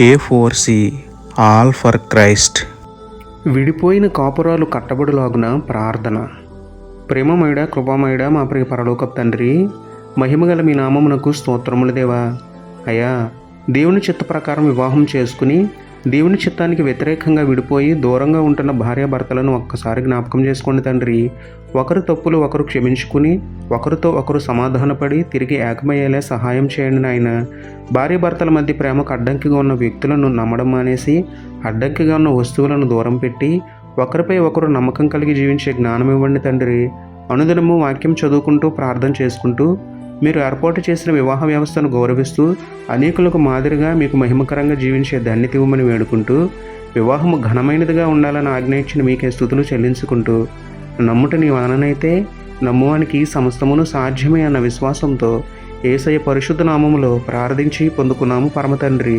A4C all for Christ. విడిపోయిన కాపురాలు కట్టబడులాగున ప్రార్థన. ప్రేమమయుడా, కృపామయుడా, మా ప్రియ పరలోకపు తండ్రి, మహిమగల మీ నామమునకు స్తోత్రములు దేవా. అయ్యా, దేవుని చిత్త ప్రకారం వివాహం చేసుకుని దేవుని చిత్తానికి వ్యతిరేకంగా విడిపోయి దూరంగా ఉంటున్న భార్యాభర్తలను ఒక్కసారి జ్ఞాపకం చేసుకోండి తండ్రి. ఒకరు తప్పులు ఒకరు క్షమించుకుని ఒకరితో ఒకరు సమాధానపడి తిరిగి ఏకమయ్యేలా సహాయం చేయండి నాయన. భార్యాభర్తల మధ్య ప్రేమకు అడ్డంకిగా ఉన్న వ్యక్తులను నమ్మడం మానేసి అడ్డంకిగా ఉన్న వస్తువులను దూరం పెట్టి ఒకరిపై ఒకరు నమ్మకం కలిగి జీవించే జ్ఞానం ఇవ్వండి తండ్రి. అనుదినము వాక్యం చదువుకుంటూ ప్రార్థన చేసుకుంటూ మీరు ఏర్పాటు చేసిన వివాహ వ్యవస్థను గౌరవిస్తూ అనేకులకు మాదిరిగా మీకు మహిమకరంగా జీవించే ధన్యత ఇవ్వమని వేడుకుంటూ వివాహము ఘనమైనదిగా ఉండాలని ఆజ్ఞ ఇచ్చిన మీకే స్తుతులు చెల్లించుకుంటూ నమ్ముట నీ వలననైతే నమ్మువానికి సమస్తమును సాధ్యమే అన్న విశ్వాసంతో యేసయ్య పరిశుద్ధ నామములో ప్రార్థించి పొందుకున్నాము పరమ తండ్రి.